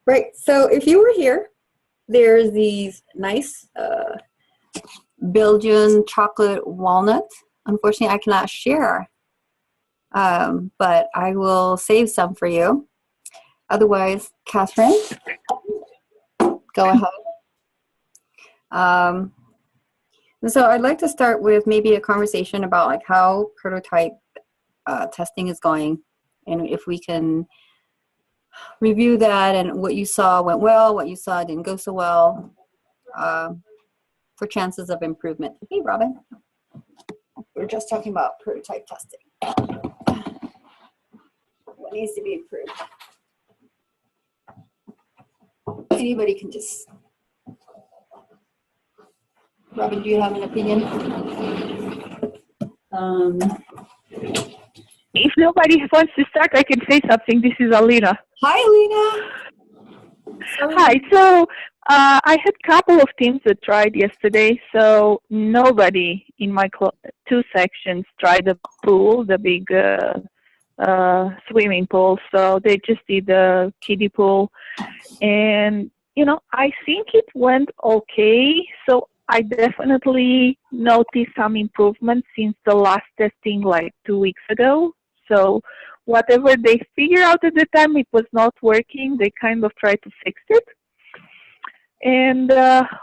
Right. So if you were here, there's these nice Belgian chocolate walnuts. Unfortunately, I cannot share, but I will save some for you. Otherwise, Catherine, go ahead. So I'd like to start with maybe a conversation about like how prototype testing is going, and if we can review that and what you saw went well, what you saw didn't go so well, for chances of improvement. Hey, Robin. We're just talking about prototype testing. What needs to be improved? Anybody can just... Robin, do you have an opinion? If nobody wants to start, I can say something. This is Alina. Hi, Alina. Hi. So I had a couple of teams that tried yesterday. So nobody in my two sections tried the pool, the big swimming pool. So they just did the kiddie pool. And, you know, I think it went okay. So I definitely noticed some improvement since the last testing like 2 weeks ago. So whatever they figured out at the time, it was not working. They kind of tried to fix it. And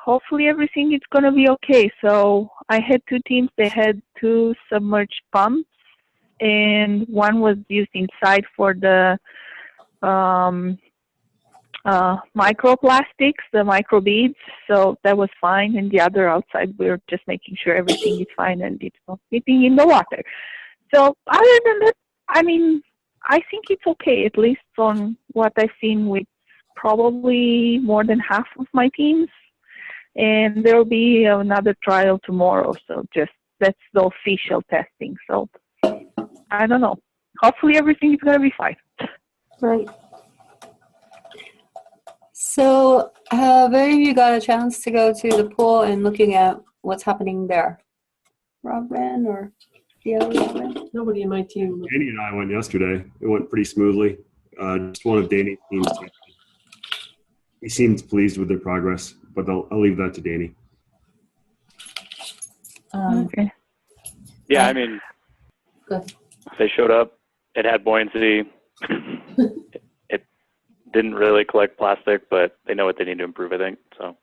hopefully everything is going to be okay. So I had two teams. They had two submerged pumps. And one was used inside for the microplastics, the microbeads, so that was fine. And the other outside, we're just making sure everything is fine and it's not slipping in the water. So other than that, I mean, I think it's okay, at least on what I've seen with probably more than half of my teams. And there will be another trial tomorrow, so just that's the official testing. So I don't know. Hopefully everything is going to be fine. Right. So have any of you got a chance to go to the pool and looking at what's happening there? Robin or the other Robin? Nobody in my team. Danny and I went yesterday. It went pretty smoothly. Just one of Danny's teams. He seemed pleased with their progress, but I'll leave that to Danny. Okay. Yeah, I mean, they showed up. It had buoyancy. It didn't really collect plastic, but they know what they need to improve, I think. So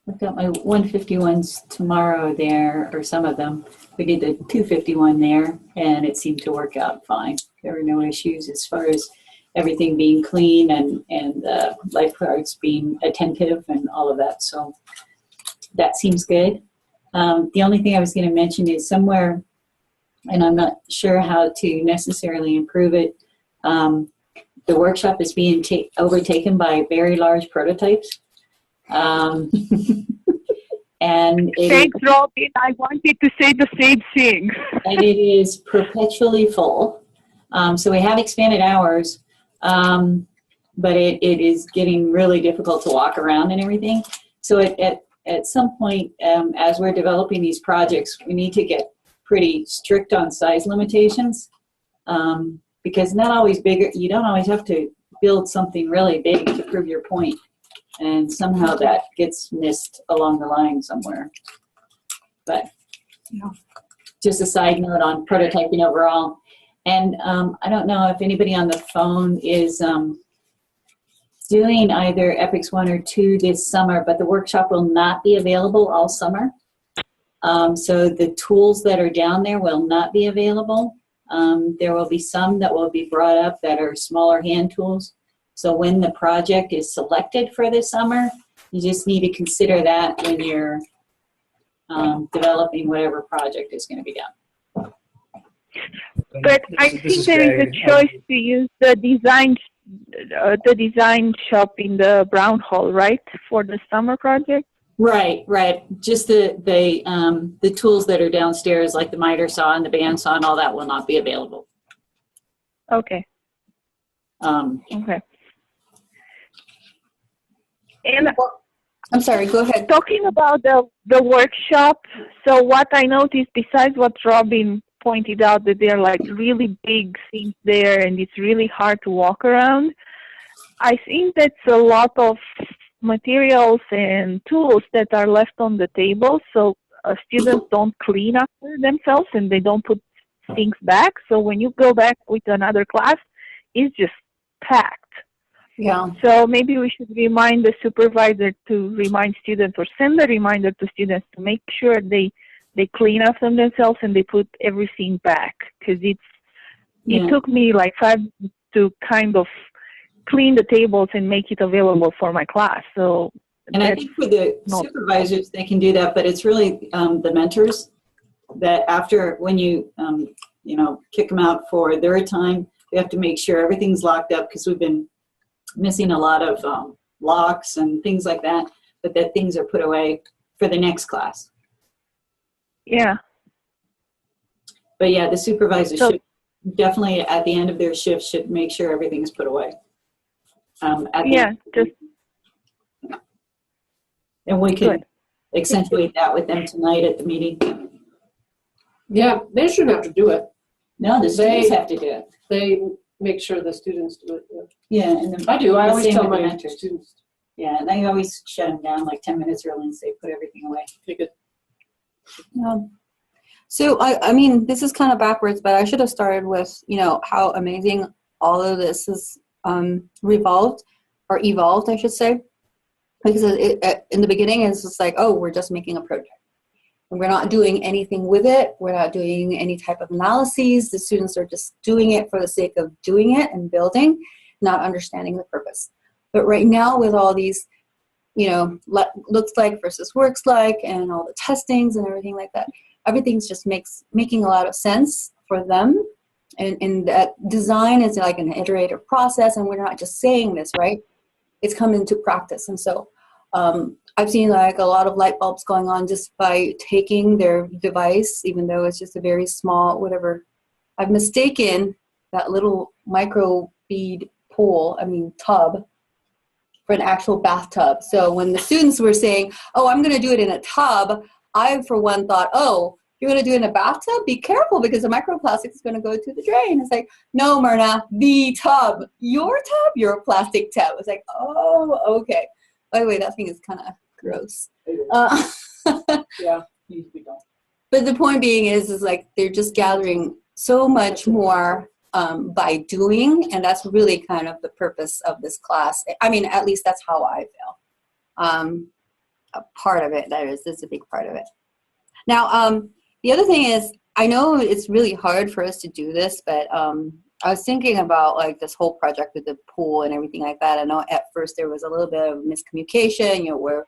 I've got my 151s tomorrow there, or some of them. We did the 251 there, and it seemed to work out fine. There were no issues as far as everything being clean and lifeguards being attentive and all of that. So that seems good. The only thing I was going to mention is somewhere, and I'm not sure how to necessarily improve it, the workshop is being overtaken by very large prototypes. And thanks, Robin. I wanted to say the same thing. And it is perpetually full. So we have expanded hours, but it is getting really difficult to walk around and everything. So at some point, as we're developing these projects, we need to get pretty strict on size limitations, because not always bigger. You don't always have to build something really big to prove your point, and somehow that gets missed along the line somewhere. But just a side note on prototyping overall. And I don't know if anybody on the phone is doing either EPICS 1 or 2 this summer, but the workshop will not be available all summer. So the tools that are down there will not be available. There will be some that will be brought up that are smaller hand tools. So when the project is selected for this summer, you just need to consider that when you're developing whatever project is going to be done. But I think there is a choice to use the design shop in the Brown Hall, right, for the summer project? Right. Just the tools that are downstairs, like the miter saw and the band saw and all that, will not be available. Okay. Okay. And I'm sorry, go ahead. Talking about the workshop, so what I noticed, besides what Robin pointed out that there are like really big things there and it's really hard to walk around. I think that's a lot of materials and tools that are left on the table, so students don't clean after themselves and they don't put things back. So when you go back with another class, it's just packed. Yeah. So maybe we should remind the supervisor to remind students, or send a reminder to students to make sure they clean up from themselves and they put everything back, because it took me like 5 minutes to kind of clean the tables and make it available for my class. So, and I think for the supervisors, they can do that, but it's really the mentors that after, when you, kick them out for their time, we have to make sure everything's locked up, because we've been missing a lot of locks and things like that, but that things are put away for the next class. Yeah. But yeah, the supervisor should definitely at the end of their shift should make sure everything is put away. And we can accentuate that with them tonight at the meeting. Yeah, they shouldn't have to do it. No, the students have to do it. They make sure the students do it. Yeah, and I do. I always tell my mentors. students. Yeah, and I always shut them down like 10 minutes early and say, put everything away. Take it. Yeah. So I mean, this is kind of backwards, but I should have started with, how amazing all of this is evolved, I should say. Because in the beginning, it's just like, oh, we're just making a project. And we're not doing anything with it. We're not doing any type of analyses. The students are just doing it for the sake of doing it and building, not understanding the purpose. But right now with all these, looks like versus works like and all the testings and everything like that, everything's just making a lot of sense for them. And that design is like an iterative process, and we're not just saying this, right? It's come into practice. And so I've seen like a lot of light bulbs going on just by taking their device, even though it's just a very small, whatever. I've mistaken that little micro bead tub for an actual bathtub. So when the students were saying, oh, I'm going to do it in a tub, I, for one, thought, oh, you're going to do it in a bathtub? Be careful, because the microplastic is going to go to the drain. It's like, no, Myrna, the tub. Your tub? Your plastic tub. It's like, oh, okay. By the way, that thing is kind of gross. Yeah, needs to be done. But the point being is like they're just gathering so much more by doing, and that's really kind of the purpose of this class. I mean, at least that's how I feel. A part of it, that is a big part of it. Now, the other thing is, I know it's really hard for us to do this, but I was thinking about like this whole project with the pool and everything like that. I know at first there was a little bit of miscommunication, where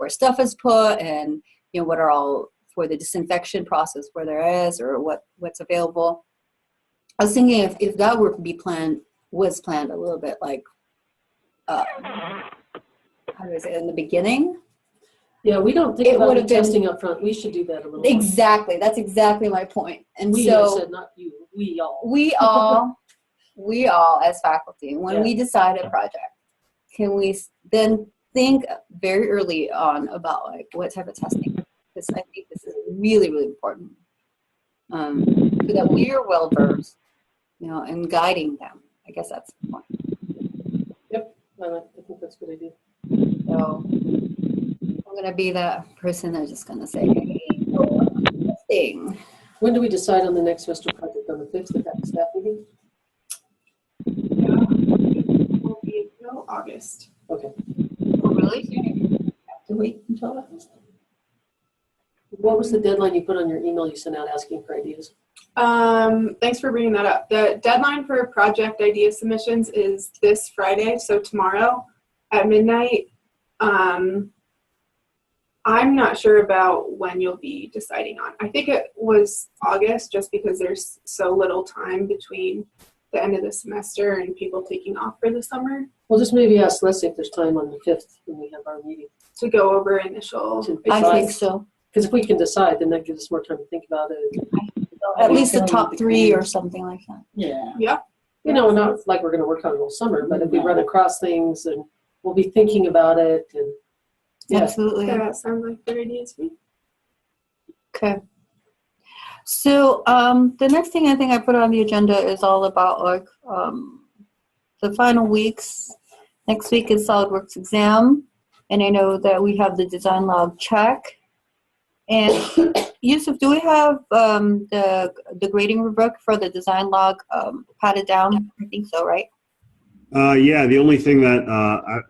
stuff is put, and what are all for the disinfection process where there is, or what's available. I was thinking if that were to be was planned a little bit like, how do I say it, in the beginning. Yeah, we don't think It about would the have been- testing up front. We should do that a little more. Exactly, that's exactly my point. And We, so I said, not you. We all. we all as faculty, when we decide a project, can we then think very early on about like what type of testing? Because I think this is really, really important, so that we are well versed, in guiding them. I guess that's the point. Yep, I think that's a good idea. So I'm gonna be that person that's just gonna say, hey, testing. When do we decide on the next semester project? On the 5th at that staff meeting? Will be until August. Okay. Oh, really? Have to wait until that. What was the deadline you put on your email you sent out asking for ideas? Thanks for bringing that up. The deadline for project idea submissions is this Friday, so tomorrow at midnight. I'm not sure about when you'll be deciding on. I think it was August, just because there's so little time between the end of the semester and people taking off for the summer Well, just maybe ask Leslie if there's time on the 5th when we have our meeting. to go over initial. I think so. Because if we can decide, then that gives us more time to think about it. At least the top 3 or something like that. Yeah. Yeah. Not like we're going to work on it all summer, but if we run across things and we'll be thinking about it. And yeah. Absolutely. That sounds like good ideas to me. Okay. So the next thing I think I put on the agenda is all about like the final weeks. Next week is SolidWorks exam, and I know that we have the design log check. And Yusuf, do we have the grading rubric for the design log padded down? I think so, right? Yeah, the only thing that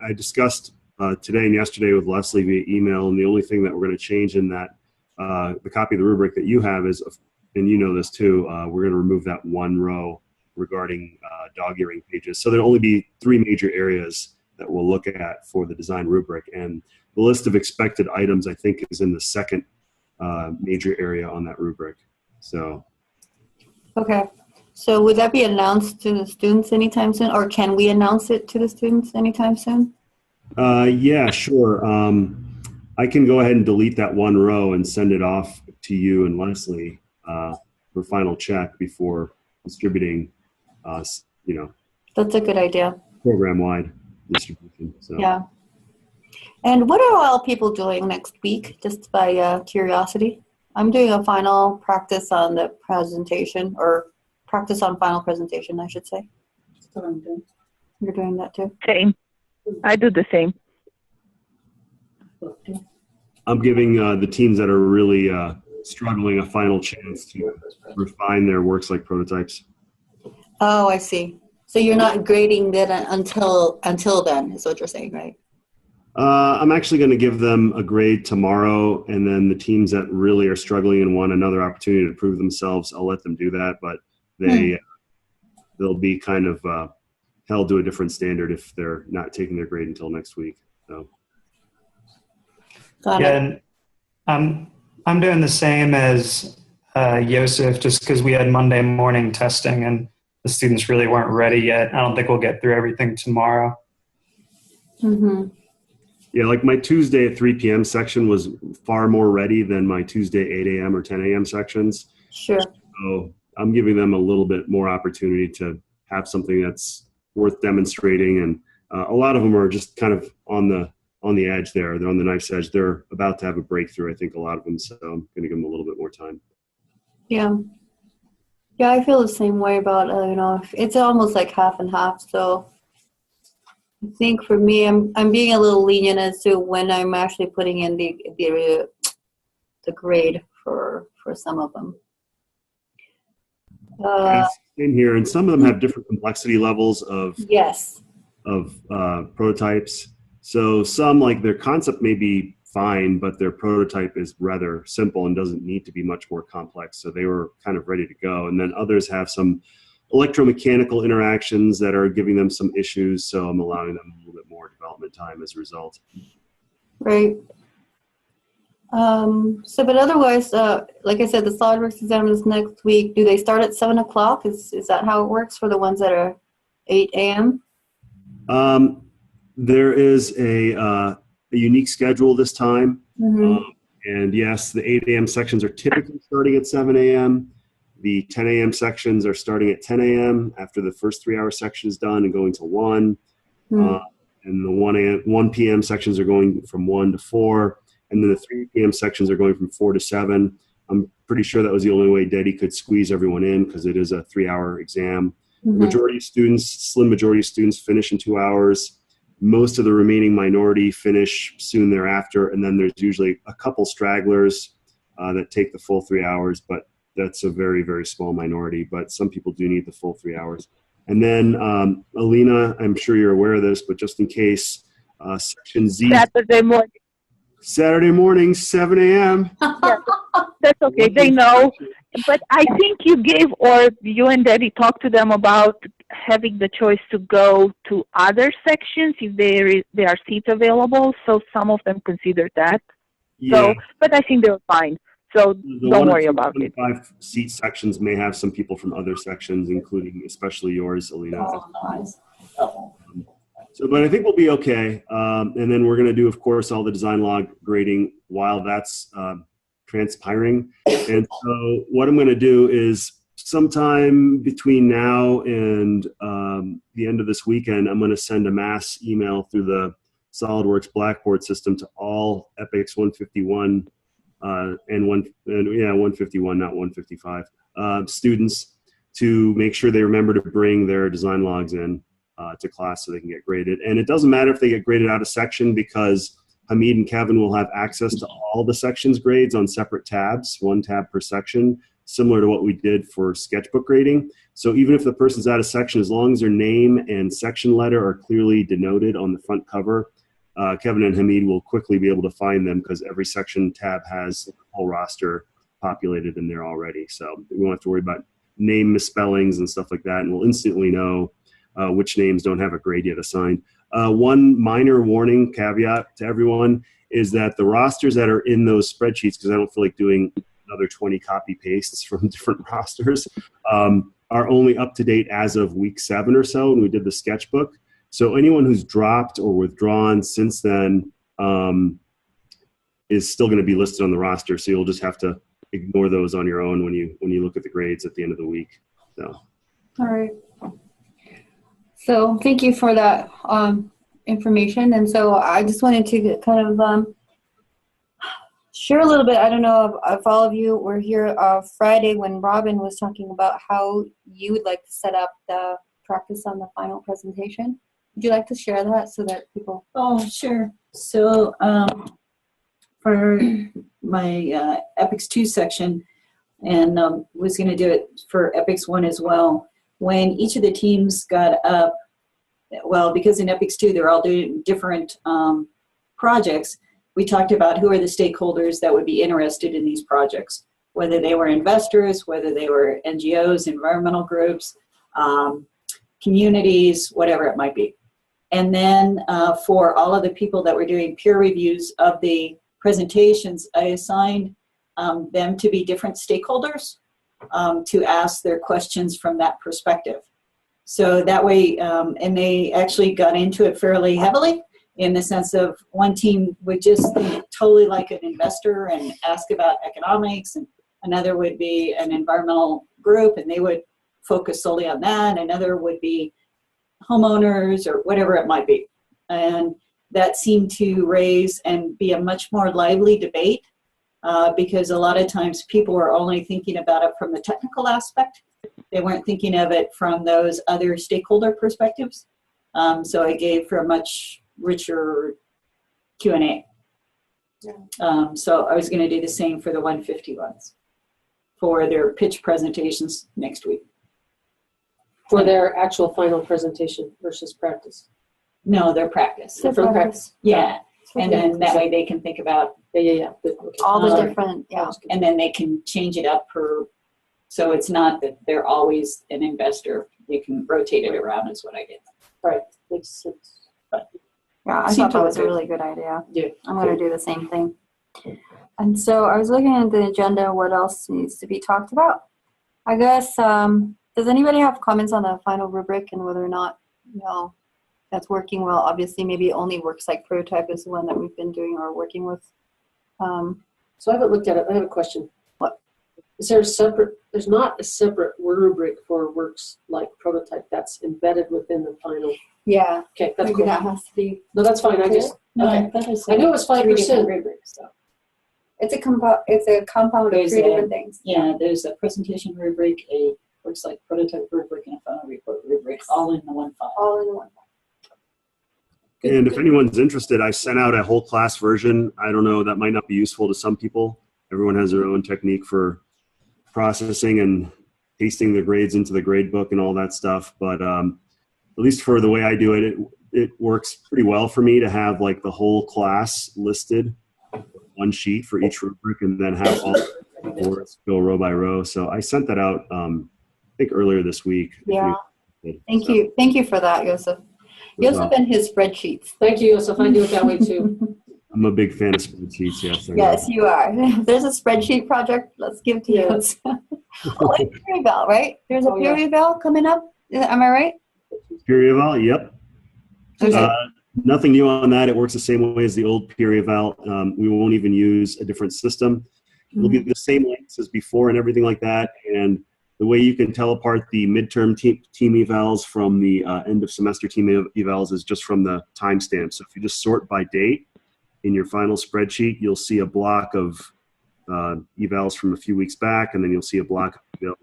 I discussed today and yesterday with Leslie via email, and the only thing that we're going to change in that the copy of the rubric that you have is, and you know this too, we're going to remove that one row regarding dog earring pages. So there'll only be 3 major areas that we'll look at for the design rubric, and the list of expected items I think is in the second major area on that rubric. So. Okay. So would that be announced to the students anytime soon, or can we announce it to the students anytime soon? Yeah, sure. I can go ahead and delete that one row and send it off to you and Leslie for final check before distributing, That's a good idea. program-wide distribution. So. Yeah. And what are all people doing next week, just by curiosity? I'm doing a final practice on the presentation, or practice on final presentation, I should say. That's what I'm doing. You're doing that too? Same. I do the same. I'm giving the teams that are really struggling a final chance to refine their works like prototypes. Oh, I see. So you're not grading that until then, is what you're saying, right? I'm actually going to give them a grade tomorrow, and then the teams that really are struggling and want another opportunity to prove themselves, I'll let them do that. But they'll be kind of held to a different standard if they're not taking their grade until next week. So. Got Yeah, it. and I'm doing the same as Yosef, just because we had Monday morning testing and the students really weren't ready yet. I don't think we'll get through everything tomorrow. Mm-hmm. Yeah, like my Tuesday at 3 p.m. section was far more ready than my Tuesday 8 a.m. or 10 a.m. sections. Sure. So I'm giving them a little bit more opportunity to have something that's worth demonstrating. And a lot of them are just kind of on the edge there. They're on the knife's edge. They're about to have a breakthrough, I think, a lot of them. So I'm going to give them a little bit more time. Yeah. Yeah, I feel the same way about, it's almost like half and half. So I think for me, I'm being a little lenient as to when I'm actually putting in the grade for some of them. In here, and some of them have different complexity levels of Yes. Prototypes. So some, like, their concept may be fine, but their prototype is rather simple and doesn't need to be much more complex. So they were kind of ready to go. And then others have some electromechanical interactions that are giving them some issues. So I'm allowing them a little bit more development time as a result. Right. But otherwise, like I said, the SolidWorks exam is next week. Do they start at 7 o'clock? Is that how it works for the ones that are 8 a.m.? There is a unique schedule this time. Mm-hmm. And yes, the 8 a.m. sections are typically starting at 7 a.m. The 10 a.m. sections are starting at 10 a.m. after the first 3-hour section is done and going to 1. Mm-hmm. And the 1 p.m. sections are going from 1 to 4. And then the 3 p.m. sections are going from 4 to 7. I'm pretty sure that was the only way Dedi could squeeze everyone in because it is a 3-hour exam. Mm-hmm. Majority of students, slim majority of students finish in 2 hours. Most of the remaining minority finish soon thereafter. And then there's usually a couple stragglers that take the full 3 hours, but that's a very, very small minority. But some people do need the full 3 hours. And then, Alina, I'm sure you're aware of this, but just in case, Section Z. Saturday morning, 7 a.m. Yeah, that's okay. They know. But I think you and Debbie talked to them about having the choice to go to other sections if there are seats available. So some of them considered that. Yeah. So, but I think they're fine. So don't worry about it. 5 seat sections may have some people from other sections, including especially yours, Alina. Oh, nice. Oh. So, but I think we'll be okay. And then we're going to do, of course, all the design log grading while that's transpiring. And so what I'm going to do is sometime between now and the end of this weekend, I'm going to send a mass email through the SolidWorks Blackboard system to all EPICS 151 and 151, not 155 students to make sure they remember to bring their design logs in to class so they can get graded. And it doesn't matter if they get graded out of section, because Hamid and Kevin will have access to all the sections grades on separate tabs, one tab per section, similar to what we did for sketchbook grading. So even if the person's out of section, as long as their name and section letter are clearly denoted on the front cover, Kevin and Hamid will quickly be able to find them, because every section tab has the whole roster populated in there already. So we won't have to worry about name misspellings and stuff like that, and we'll instantly know which names don't have a grade yet assigned. One minor warning caveat to everyone is that the rosters that are in those spreadsheets, because I don't feel like doing another 20 copy pastes from different rosters, are only up to date as of week 7 or so when we did the sketchbook. So anyone who's dropped or withdrawn since then is still going to be listed on the roster. So you'll just have to ignore those on your own when you look at the grades at the end of the week. So. All right. So thank you for that information. And so I just wanted to kind of share a little bit. I don't know if all of you were here Friday when Robin was talking about how you would like to set up the practice on the final presentation. Would you like to share that so that people? Oh, sure. So for my Epics 2 section, and was going to do it for Epics 1 as well, when each of the teams got up, well, because in Epics 2 they're all doing different projects, we talked about who are the stakeholders that would be interested in these projects, whether they were investors, whether they were NGOs, environmental groups, communities, whatever it might be. And then for all of the people that were doing peer reviews of the presentations, I assigned them to be different stakeholders to ask their questions from that perspective. So that way, and they actually got into it fairly heavily, in the sense of one team would just think totally like an investor and ask about economics, and another would be an environmental group and they would focus solely on that, and another would be homeowners or whatever it might be. And that seemed to raise and be a much more lively debate because a lot of times people were only thinking about it from the technical aspect. They weren't thinking of it from those other stakeholder perspectives. So it gave for a much richer Q&A. Yeah. So I was going to do the same for the 151s for their pitch presentations next week. For their actual final presentation versus practice. No, their practice. For the practice. Yeah. And then that way they can think about Yeah. Good. Okay. All the different, yeah. and then they can change it up so it's not that they're always an investor. You can rotate it around is what I did. Right. Makes sense. Yeah, I thought that was a really good idea. Yeah. I'm going to do the same thing. And so I was looking at the agenda, what else needs to be talked about. I guess, does anybody have comments on the final rubric and whether or not, that's working well? Obviously, maybe it only works like prototype is the one that we've been doing or working with. So I haven't looked at it. I have a question. What? Is there there's not a separate rubric for works like prototype that's embedded within the final? Yeah. Okay, that's Maybe cool. that has to be. No, that's fine. I just, okay. I knew it was 5%. rubrics, so. It's a compound of There's 3 a- different things. Yeah, there's a presentation rubric, a looks like prototype rubric, and a final report rubric, all in the one file. All in one. And if anyone's interested, I sent out a whole class version. I don't know, that might not be useful to some people. Everyone has their own technique for processing and pasting the grades into the grade book and all that stuff. But at least for the way I do it, it works pretty well for me to have like the whole class listed, one sheet for each rubric, and then have all the boards go row by row. So I sent that out, I think earlier this week. Yeah. Thank you. Thank you for that, Joseph. Joseph and his spreadsheets. Thank you, Yosef. I do it that way too. I'm a big fan of spreadsheets, yes. Yes, you are. There's a spreadsheet project. Let's give to Yes. you. Like peer eval, right? There's a peer eval coming up. Am I right? Peer eval, yep. Okay. Nothing new on that. It works the same way as the old peer eval. We won't even use a different system. It'll be the same lengths as before and everything like that. And the way you can tell apart the midterm team evals from the end of semester team evals is just from the timestamp. So if you just sort by date in your final spreadsheet, you'll see a block of evals from a few weeks back, and then you'll see a block of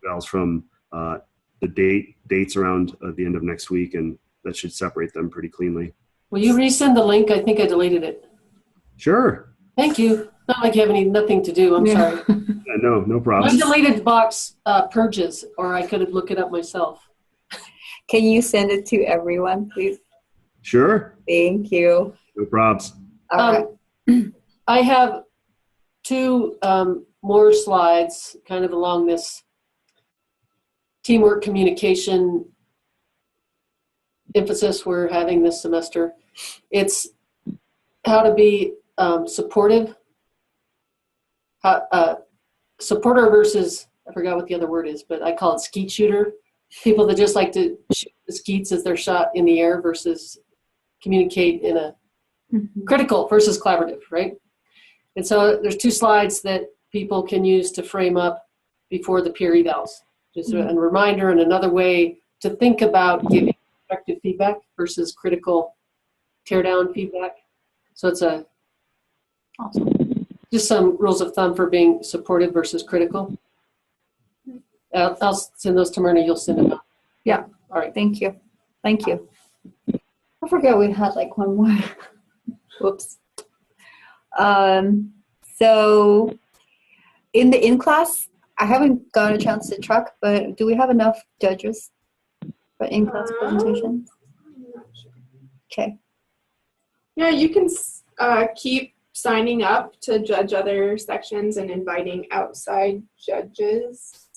evals from the dates around the end of next week, and that should separate them pretty cleanly. Will you resend the link? I think I deleted it. Sure. Thank you. Not like you have nothing to do. I'm sorry. Yeah, no My problem. deleted box purges, or I could have looked it up myself. Can you send it to everyone, please? Sure. Thank you. No probs. All right. I have two more slides kind of along this teamwork communication emphasis we're having this semester. It's how to be supportive, supporter versus, I forgot what the other word is, but I call it skeet shooter. People that just like to shoot the skeets as they're shot in the air versus communicate in a critical versus collaborative, right? And so there's two slides that people can use to frame up before the peer evals. Just a reminder and another way to think about giving constructive feedback versus critical tear down feedback. So it's just some rules of thumb for being supportive versus critical. I'll send those to Myrna. You'll send them out. Yeah. All right. Thank you. Thank you. I forgot we had like one more. Whoops. So in the in-class, I haven't gotten a chance to track, but do we have enough judges for in-class presentations? I'm not sure. Okay. Yeah, you can keep signing up to judge other sections and inviting outside judges.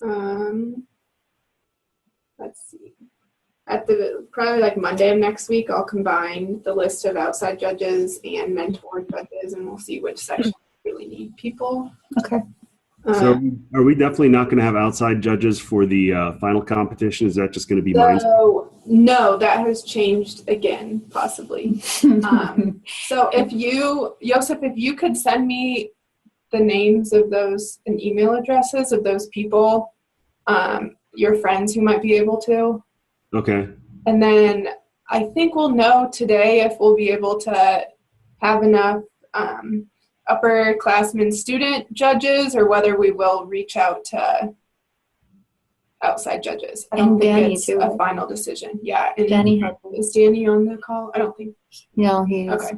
Let's see. At the probably like Monday of next week, I'll combine the list of outside judges and mentor judges, and we'll see which sections really need people. Okay. So are we definitely not going to have outside judges for the final competition? Is that just going to be mine? So, no, that has changed again, possibly. So if you, Joseph, if you could send me the names of those and email addresses of those people, your friends who might be able to. Okay. And then I think we'll know today if we'll be able to have enough upperclassmen student judges or whether we will reach out to outside judges. I don't And think Danny it's too, a right? final decision. Yeah. And Danny had. is Danny on the call? I don't think. No, he's. Okay.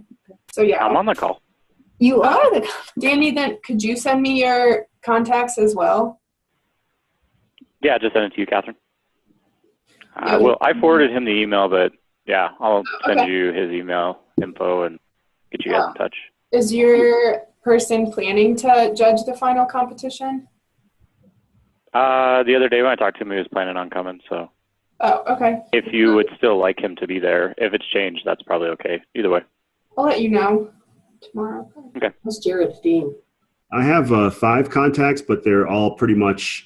So yeah. I'm on the call. You are the. Danny, then could you send me your contacts as well? Yeah, just send it to you, Catherine. Yeah. Well, I forwarded him the email, but yeah, I'll send Okay. you his email info and get you guys in touch. Is your person planning to judge the final competition? The other day when I talked to him, he was planning on coming. So Oh, okay. if you would still like him to be there, if it's changed, that's probably okay. Either way. I'll let you know tomorrow. How's Jared Dean? I have 5 contacts, but they're all pretty much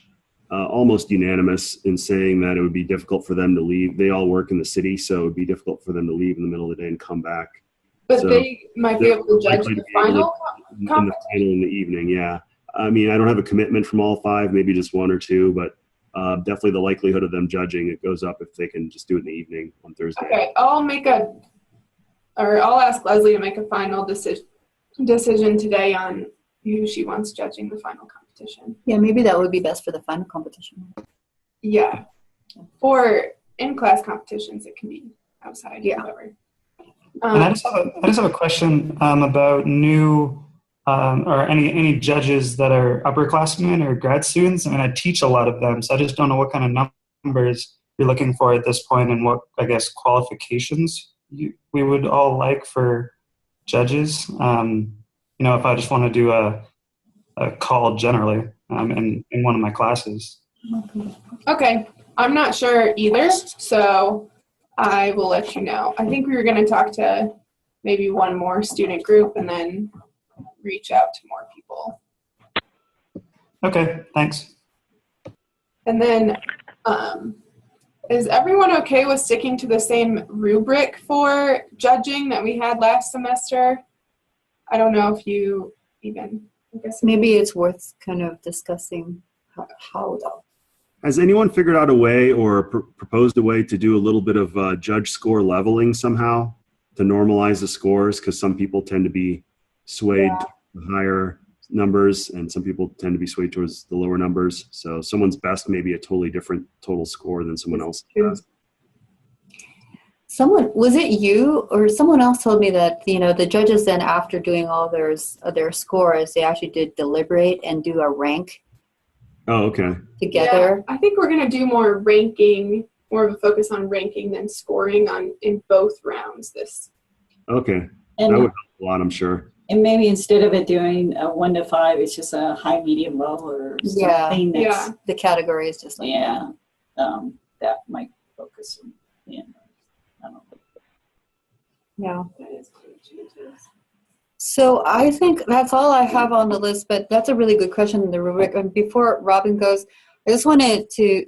almost unanimous in saying that it would be difficult for them to leave. They all work in the city, so it would be difficult for them to leave in the middle of the day and come back. But So they might be able to judge likely to the be able to- final In the competition. final in the evening, yeah. I mean, I don't have a commitment from all 5, maybe just 1 or 2, but definitely the likelihood of them judging it goes up if they can just do it in the evening on Thursday. Okay, I'll ask Leslie to make a final decision today on who she wants judging the final competition. Yeah, maybe that would be best for the final competition. Yeah. For in-class competitions, it can be outside. Yeah. Whatever. And I just have a question about new or any judges that are upperclassmen or grad students. I mean, I teach a lot of them, so I just don't know what kind of numbers you're looking for at this point and what, I guess, qualifications we would all like for judges. If I just want to do a call generally in one of my classes. Okay, I'm not sure either, so I will let you know. I think we were going to talk to maybe one more student group and then reach out to more people. Okay, thanks. And then, is everyone okay with sticking to the same rubric for judging that we had last semester? I don't know if you even, I guess. Maybe it's worth kind of discussing how though. Has anyone figured out a way or proposed a way to do a little bit of judge score leveling somehow to normalize the scores? Because some people tend to be swayed to higher numbers, and some people tend to be swayed towards the lower numbers. So someone's best may be a totally different total score than someone else's best. Was it you or someone else told me that, the judges then after doing all their scores, they actually did deliberate and do a rank Oh, okay. together? Yeah, I think we're going to do more of a focus on ranking than scoring in both rounds this. Okay. That And, would help a lot, I'm sure. and maybe instead of it doing a 1 to 5, it's just a high, medium, low, or Yeah. something that's, Yeah. The category is just like, yeah, that might focus on, I don't know. yeah. That is great changes. So I think that's all I have on the list, but that's a really good question, the rubric. And before Robin goes, I just wanted to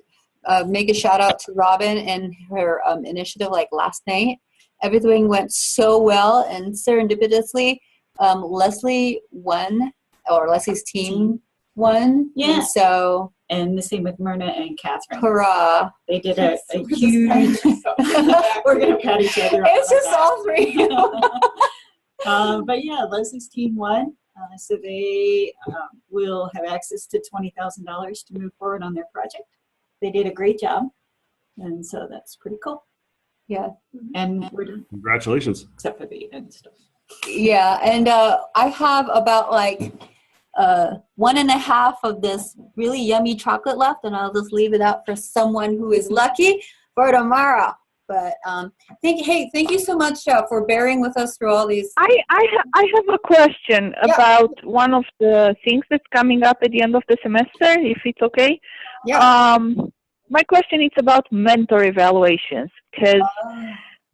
make a shout out to Robin and her initiative like last night. Everything went so well, and serendipitously, Leslie won, or Leslie's team won. Yeah. And so, And the same with Myrna and Catherine. hurrah. They did a So huge. We're gonna pat each other on It's the just back. all three. But yeah, Leslie's team won. So they will have access to $20,000 to move forward on their project. They did a great job. And so that's pretty cool. Yeah. And we're done, Congratulations. except for the end stuff. Yeah, and I have about like 1.5 of this really yummy chocolate left, and I'll just leave it out for someone who is lucky for tomorrow. But thank you so much for bearing with us through all these. I have a question about one of the things that's coming up at the end of the semester, if it's okay. Yeah. My question is about mentor evaluations, because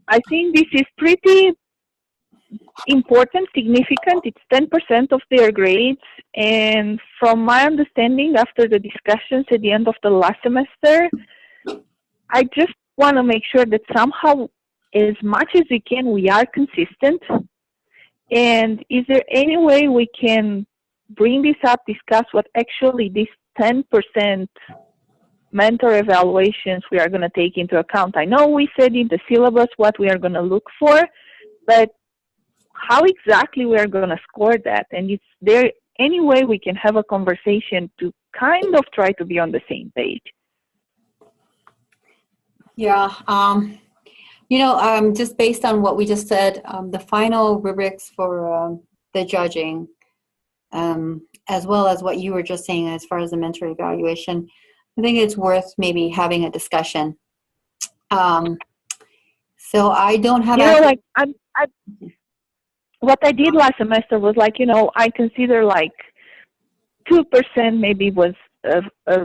I think this is pretty important, significant. It's 10% of their grades. And from my understanding, after the discussions at the end of the last semester, I just want to make sure that somehow, as much as we can, we are consistent. And is there any way we can bring this up, discuss what actually this 10% mentor evaluations we are going to take into account? I know we said in the syllabus what we are going to look for, but how exactly we are going to score that? And is there any way we can have a conversation to kind of try to be on the same page? Yeah. Just based on what we just said, the final rubrics for the judging, as well as what you were just saying as far as the mentor evaluation, I think it's worth maybe having a discussion. So I don't have. What I did last semester was I consider 2% maybe was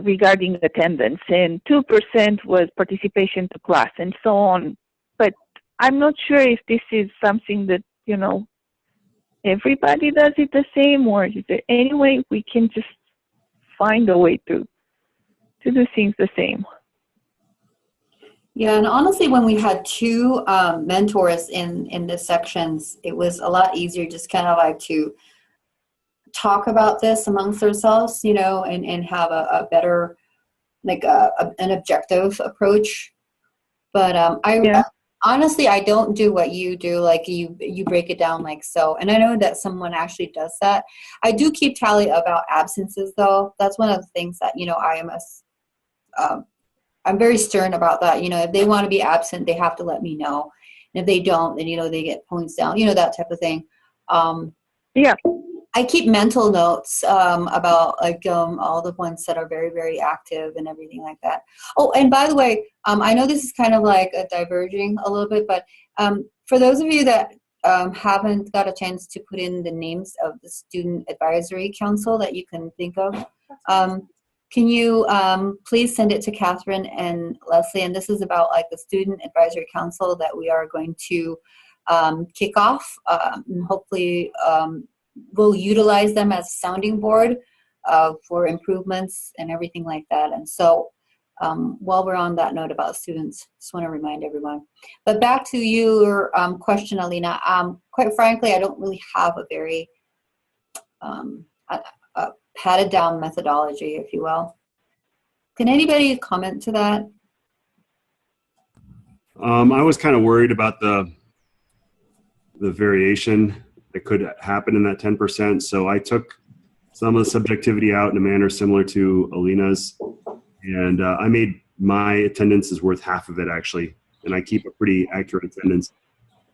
regarding attendance, and 2% was participation to class, and so on. But I'm not sure if this is something that everybody does it the same, or is there any way we can just find a way to do things the same? Yeah, and honestly, when we had 2 mentors in the sections, it was a lot easier just kind of to talk about this amongst ourselves, and have a better, an objective approach. But honestly, I don't do what you do, you break it down so. And I know that someone actually does that. I do keep tally about absences, though. That's one of the things that, I'm very stern about that. If they want to be absent, they have to let me know. And if they don't, then, they get points down, that type of thing. Yeah. I keep mental notes about all the ones that are very, very active and everything like that. Oh, and by the way, I know this is kind of diverging a little bit, but for those of you that haven't got a chance to put in the names of the Student Advisory Council that you can think of, can you please send it to Catherine and Leslie? And this is about the Student Advisory Council that we are going to kick off. And hopefully we'll utilize them as a sounding board for improvements and everything like that. And so while we're on that note about students, just want to remind everyone. But back to your question, Alina. Quite frankly, I don't really have a very padded down methodology, if you will. Can anybody comment to that? I was kind of worried about the variation that could happen in that 10%. So I took some of the subjectivity out in a manner similar to Alina's. And I made my attendance is worth half of it, actually. And I keep a pretty accurate attendance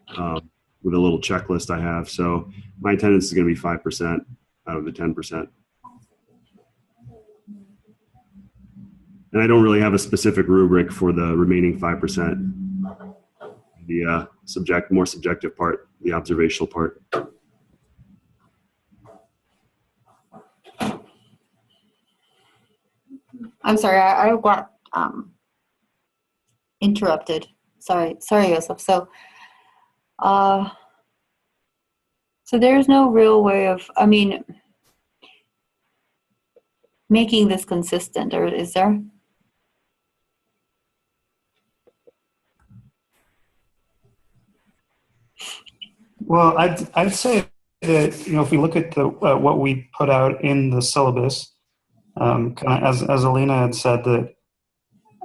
with a little checklist I have. So my attendance is going to be 5% out of the 10%. And I don't really have a specific rubric for the remaining 5%. The more subjective part, the observational part. I'm sorry, I got interrupted. Sorry, Joseph. So there's no real way of, making this consistent, or is there? Well, I'd say that, if we look at the what we put out in the syllabus, kind of as Alina had said, that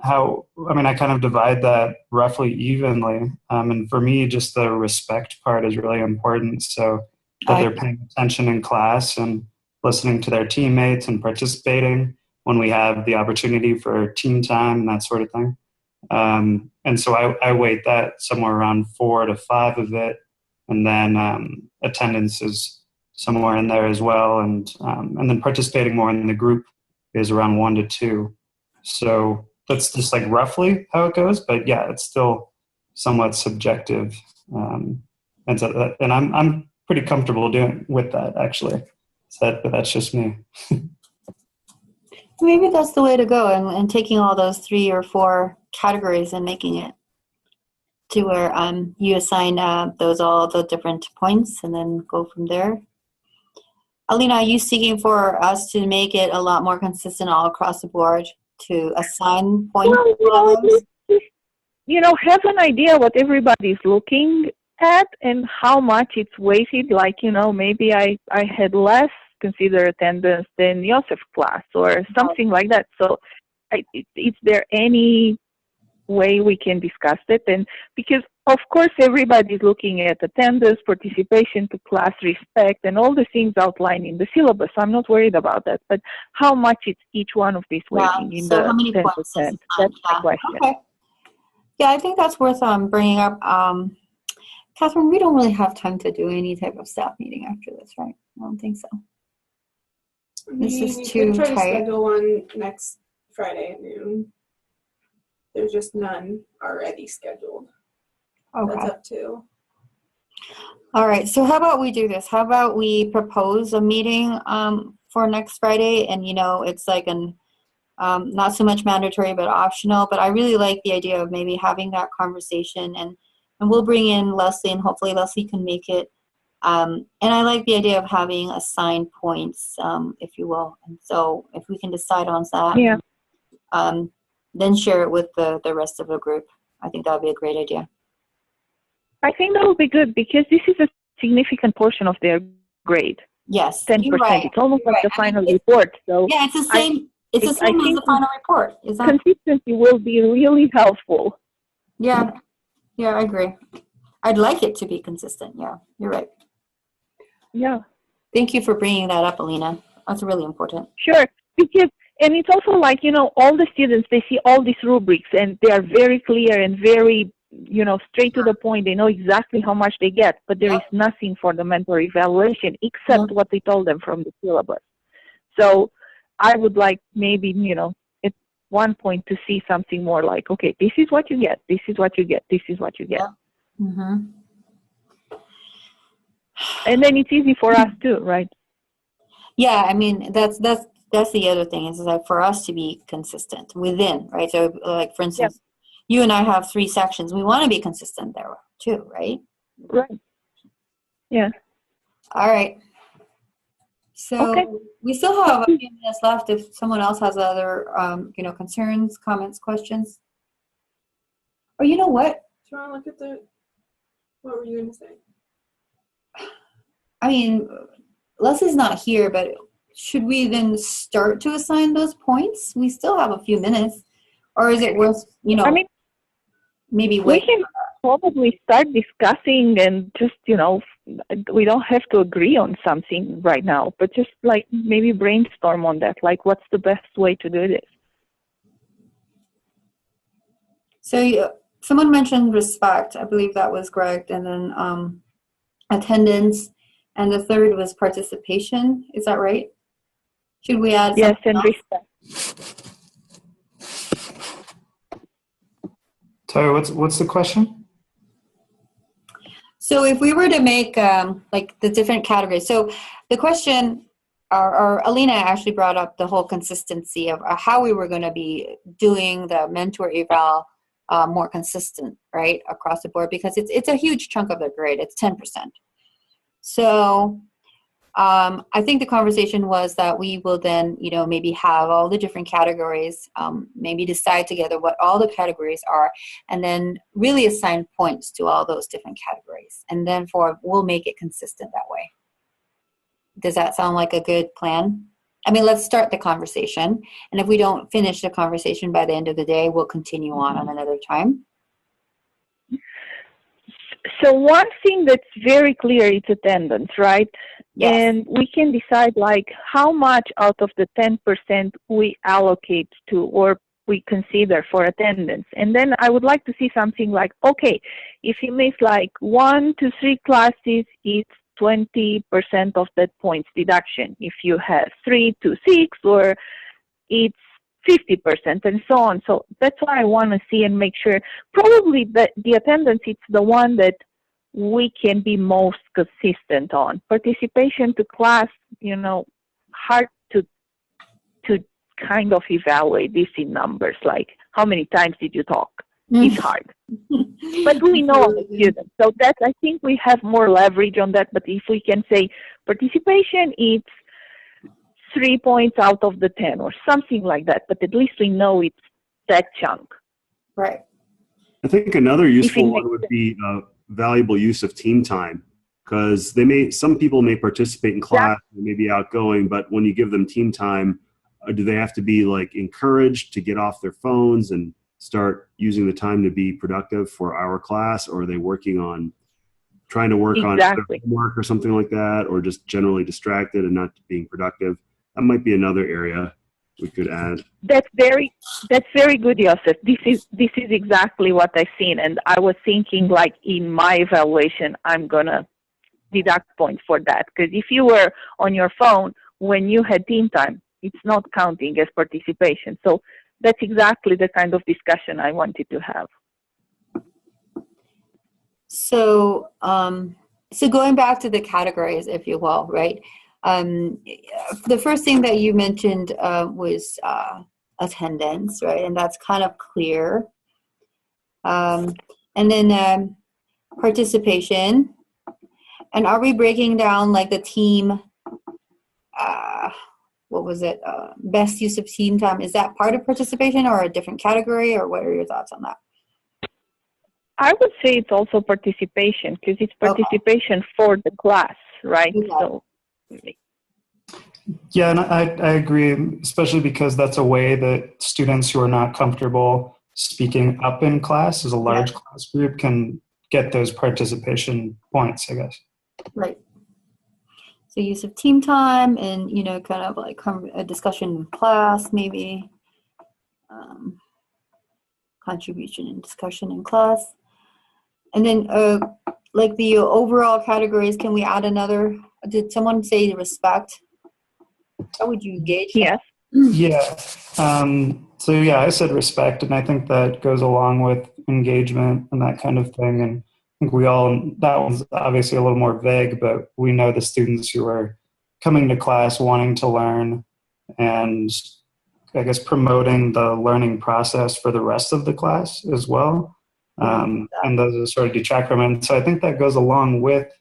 I kind of divide that roughly evenly. And for me, just the respect part is really important. So that they're paying attention in class and listening to their teammates and participating when we have the opportunity for team time and that sort of thing. And so I weight that somewhere around 4 to 5 of it. And then attendance is somewhere in there as well. And then participating more in the group is around 1 to 2. So that's just like roughly how it goes. But yeah, it's still somewhat subjective. And I'm pretty comfortable doing with that, actually. But that's just me. Maybe that's the way to go, and taking all those 3 or 4 categories and making it to where you assign all the different points and then go from there. Alina, are you seeking for us to make it a lot more consistent all across the board to assign points? Have an idea what everybody's looking at and how much it's weighted. Like, maybe I had less considered attendance than Josef's class or something like that. So is there any way we can discuss it? And because of course everybody's looking at attendance, participation to class, respect, and all the things outlined in the syllabus. I'm not worried about that, but how much is each one of these weighting in the how many 10%? points That's my question. Okay. Yeah, I think that's worth bringing up. Catherine, we don't really have time to do any type of staff meeting after this, right? I don't think so. This is too try to tight. schedule one next Friday at noon. There's just none already scheduled. Okay. That's up to. All right. So how about we do this? How about we propose a meeting for next Friday? And, it's like not so much mandatory, but optional. But I really like the idea of maybe having that conversation. And we'll bring in Leslie, and hopefully Leslie can make it. And I like the idea of having assigned points, if you will. And so if we can decide on that, then share it with the rest of the group. I think that would be a great idea. I think that would be good because this is a significant portion of their grade. Yes, 10%. you're right. It's almost You're like right. the final report. So yeah, it's the same. It's the same as the final report. Is that? Consistency will be really helpful. Yeah, I agree. I'd like it to be consistent. Yeah, you're right. Yeah. Thank you for bringing that up, Alina. That's really important. Sure, because and it's also like all the students, they see all these rubrics and they are very clear and very straight to the point. They know exactly how much they get, but there is nothing for the mentor evaluation except what they told them from the syllabus. So I would like maybe at one point to see something more like, okay, this is what you get, this is what you get, this is what you get. Mm-hmm. And then it's easy for us too, right? Yeah, that's the other thing is like for us to be consistent within, right? So like for instance, you and I have 3 sections. We want to be consistent there too, right? Right. Yeah. All right. So we still have a few minutes left if someone else has other concerns, comments, questions. Or you know what? Do you want to look at what were you going to say? Leslie's not here, but should we then start to assign those points? We still have a few minutes. Or is it worth, maybe waiting? probably start discussing and just, we don't have to agree on something right now, but just like maybe brainstorm on that. Like, what's the best way to do this? So someone mentioned respect. I believe that was Greg, and then attendance, and the third was participation. Is that right? Should we add? Yes, and else? respect. Sorry, what's the question? So if we were to make like the different categories, so the question, or Alina actually brought up the whole consistency of how we were going to be doing the mentor eval more consistent, right, across the board, because it's a huge chunk of the grade. It's 10%. So I think the conversation was that we will then, maybe have all the different categories, maybe decide together what all the categories are, and then really assign points to all those different categories. And then we'll make it consistent that way. Does that sound like a good plan? I mean, let's start the conversation. And if we don't finish the conversation by the end of the day, we'll continue on another time. So one thing that's very clear is attendance, right? Yes. And we can decide like how much out of the 10% we allocate to or we consider for attendance. And then I would like to see something like, okay, if you miss like 1 to 3 classes, it's 20% of that points deduction. If you have 3 to 6, or it's 50% and so on. So that's what I want to see and make sure. Probably the attendance, it's the one that we can be most consistent on. Participation to class, hard to kind of evaluate this in numbers, like how many times did you talk? It's hard. But we know the students. So that's, I think we have more leverage on that. But if we can say participation, it's 3 points out of the 10 or something like that, but at least we know it's that chunk. Right. I think another useful one would be valuable use of team time, because some people may participate in class, they may be outgoing, but when you give them team time, do they have to be like encouraged to get off their phones and start using the time to be productive for our class, or are they trying to work on homework or something like that, or just generally distracted and not being productive? That might be another area we could add. That's very good, Joseph. This is exactly what I've seen, and I was thinking like in my evaluation, I'm gonna deduct points for that, because if you were on your phone when you had team time, it's not counting as participation. So that's exactly the kind of discussion I wanted to have. So, so going back to the categories, if you will, right? The first thing that you mentioned was attendance, right? And that's kind of clear. And then participation. And are we breaking down like the team? What was it? Best use of team time. Is that part of participation or a different category, or what are your thoughts on that? I would say it's also participation, because it's participation for the class, right? Okay. So. Yeah, and I agree, especially because that's a way that students who are not comfortable speaking up in class as a large class group can get those participation points, I guess. Right. So use of team time and, kind of like a discussion in class, maybe. Contribution and discussion in class. And then like the overall categories, can we add another? Did someone say respect? How would you gauge that? Yes. Yeah. So yeah, I said respect, and I think that goes along with engagement and that kind of thing. And I think that one's obviously a little more vague, but we know the students who are coming to class wanting to learn, and I guess promoting the learning process for the rest of the class as well. And those are sort of detract from it. So I think that goes along with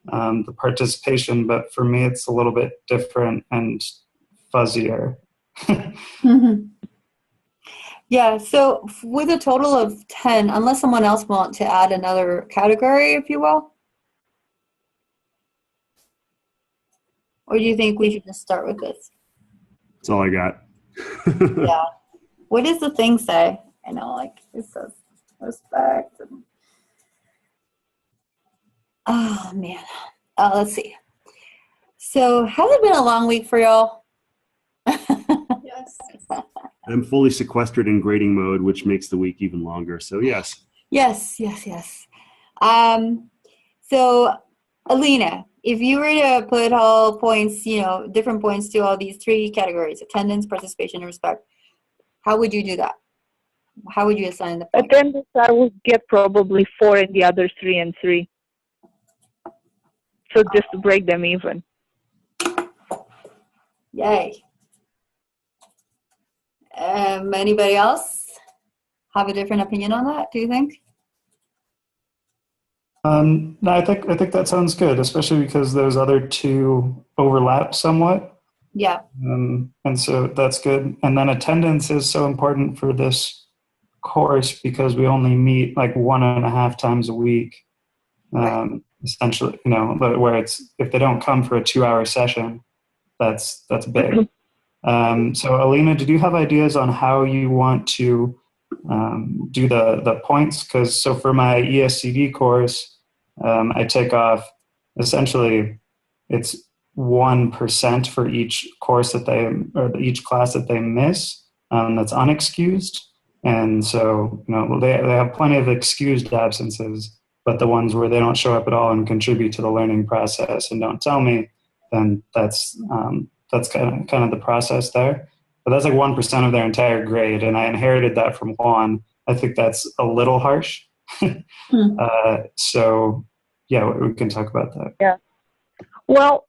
the participation, but for me, it's a little bit different and fuzzier. Yeah, so with a total of 10, unless someone else wants to add another category, if you will? Or do you think we should just start with this? That's all I got. Yeah. What does the thing say? I know, like, it says respect. Oh man. Let's see. So has it been a long week for y'all? Yes. I'm fully sequestered in grading mode, which makes the week even longer. So yes. Yes. So Alina, if you were to put all points, different points to all these three categories, attendance, participation, and respect, how would you do that? How would you assign the points? Attendance, I would get probably 4 and the other 3 and 3. So just to break them even. Yay. Anybody else have a different opinion on that, do you think? No, I think that sounds good, especially because those other two overlap somewhat. Yeah. And so that's good. And then attendance is so important for this course because we only meet like 1.5 times a week. Essentially, where it's, if they don't come for a 2-hour session, that's big. So Alina, did you have ideas on how you want to do the points? Because so for my ESCD course, I take off, essentially it's 1% for each course each class that they miss, that's unexcused. And so, they have plenty of excused absences, but the ones where they don't show up at all and contribute to the learning process and don't tell me, then that's kind of the process there. But that's like 1% of their entire grade, and I inherited that from Juan. I think that's a little harsh. So, yeah, we can talk about that. Yeah. Well,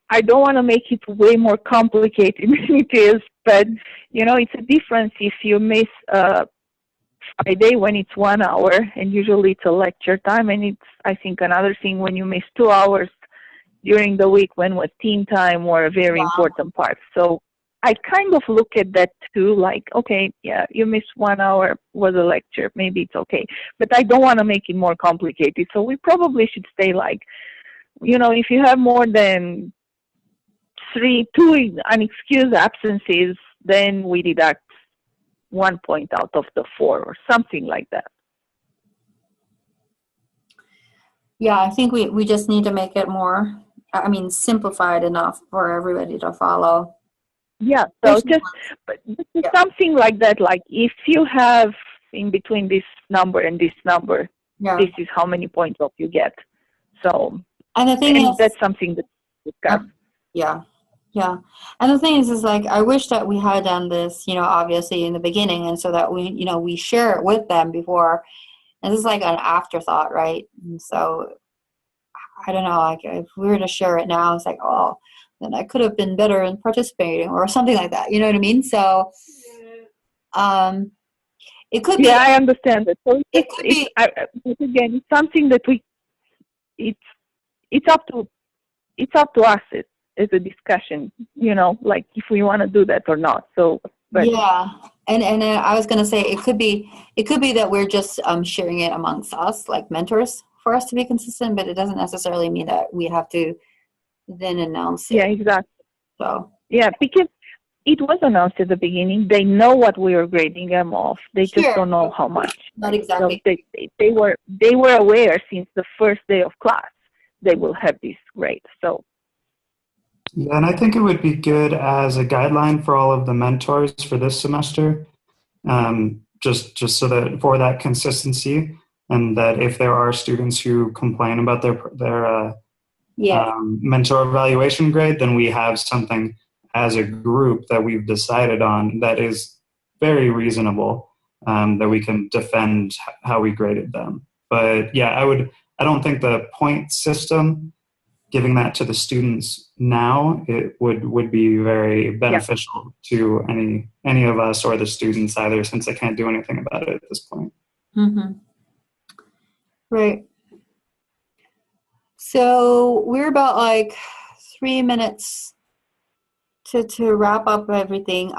I don't want to make it way more complicated than it is, but, it's a difference if you miss Friday when it's 1 hour, and usually it's a lecture time, and it's, I think, another thing when you miss 2 hours during the week when with team time were a very important part. So I kind of look at that too, like, okay, yeah, you missed 1 hour was a lecture, maybe it's okay. But I don't want to make it more complicated. So we probably should stay like, if you have more than 2 unexcused absences, then we deduct 1 point out of the 4 or something like that. Yeah, I think we just need to make it more, simplified enough for everybody to follow. Yeah, so just something like that, like if you have in between this number and this number, this is how many points off you get. So, and the thing is, that's something that we discuss. Yeah. And the thing is like, I wish that we had done this, obviously in the beginning, and so that we share it with them before. And this is like an afterthought, right? And so, I don't know, like if we were to share it now, it's like, oh, then I could have been better in participating or something like that. You know what I mean? So, it could be. Yeah, I understand that. So again, it's something that it's up to us as a discussion, like if we want to do that or not. So, but yeah, and I was gonna say it could be that we're just sharing it amongst us, like mentors, for us to be consistent, but it doesn't necessarily mean that we have to then announce it. Yeah, exactly. So yeah, because it was announced at the beginning. They know what we are grading them off. They just don't know how much. Not exactly. So they were aware since the first day of class they will have this grade. So. Yeah, and I think it would be good as a guideline for all of the mentors for this semester, just so that for that consistency, and that if there are students who complain about their mentor evaluation grade, then we have something as a group that we've decided on that is very reasonable, that we can defend how we graded them. But yeah, I don't think the point system, giving that to the students now, it would be very beneficial to any of us or the students either, since they can't do anything about it at this point. Mm-hmm. Right. So we're about like 3 minutes to wrap up everything.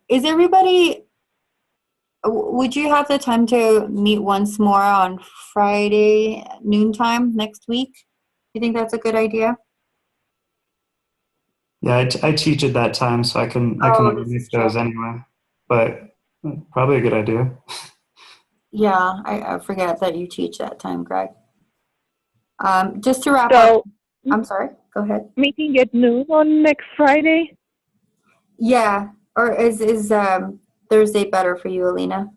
Is everybody, would you have the time to meet once more on Friday noontime next week? You think that's a good idea? Yeah, I teach at that time, so I can make those anyway. But probably a good idea. Yeah, I forget that you teach that time, Greg. Just to wrap up, So, I'm sorry, go ahead. meeting at noon on next Friday? Yeah, or is Thursday better for you, Alina?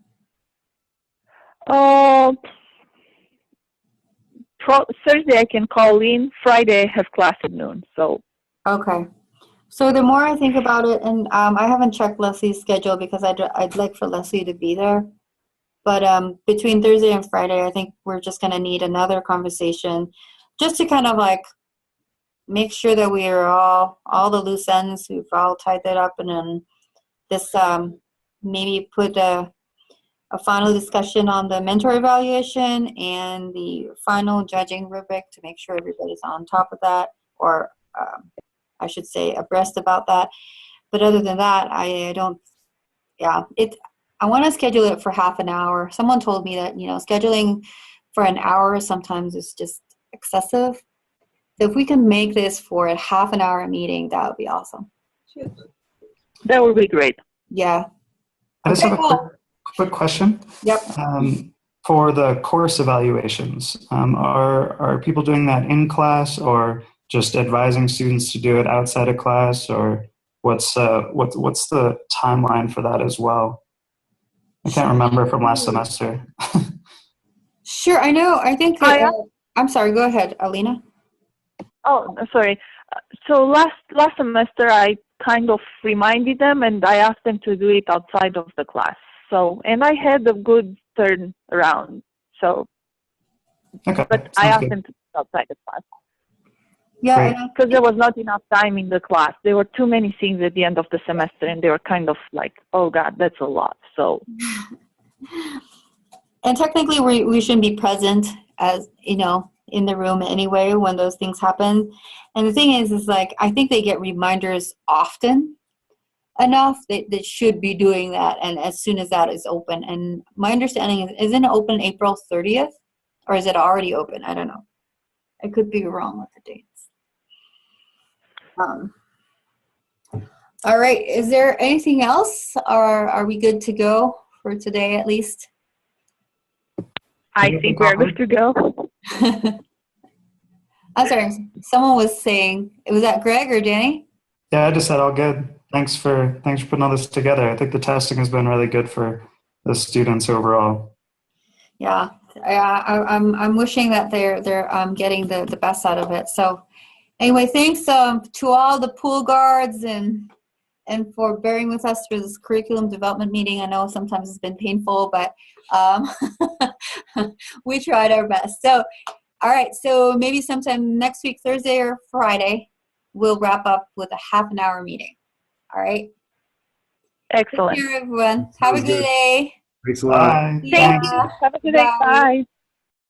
Thursday I can call in. Friday I have class at noon. So, Okay. So the more I think about it, and I haven't checked Leslie's schedule because I'd like for Leslie to be there. But between Thursday and Friday, I think we're just going to need another conversation just to kind of like make sure that we are all the loose ends, we've all tied that up, and then this maybe put a final discussion on the mentor evaluation and the final judging rubric to make sure everybody's on top of that, or I should say abreast about that. But other than that, I want to schedule it for half an hour. Someone told me that, scheduling for an hour sometimes is just excessive. So if we can make this for a half an hour meeting, that would be awesome. that would be great. Yeah. I just have a quick question. Yep. For the course evaluations, are people doing that in class or just advising students to do it outside of class, or what's the timeline for that as well? I can't remember from last semester. Sure, I know. I think that, I'm sorry, go ahead, Alina. Oh, sorry. So last semester I kind of reminded them and I asked them to do it outside of the class. So, and I had a good turn around. So, Okay. but I asked them to do it outside the class. Yeah, Because there was not enough time in the class. There were too many things at the end of the semester and they were kind of like, oh God, that's a lot. So. And technically we shouldn't be present as, in the room anyway when those things happen. And the thing is like, I think they get reminders often enough that they should be doing that. And as soon as that is open, and my understanding is, isn't it open April 30th or is it already open? I don't know. I could be wrong with the dates. All right. Is there anything else, or are we good to go for today at least? I think we're good to go. I'm sorry. Someone was saying, was that Greg or Danny? Yeah, I just said all good. Thanks for putting all this together. I think the testing has been really good for the students overall. Yeah, I'm wishing that they're getting the best out of it. So anyway, thanks to all the pool guards and for bearing with us through this curriculum development meeting. I know sometimes it's been painful, but we tried our best. So, all right, so maybe sometime next week, Thursday or Friday, we'll wrap up with a half an hour meeting. All right? Excellent. Take care, everyone. Have a good day. Thanks a lot. Bye. Thank you. Have a good day. Bye.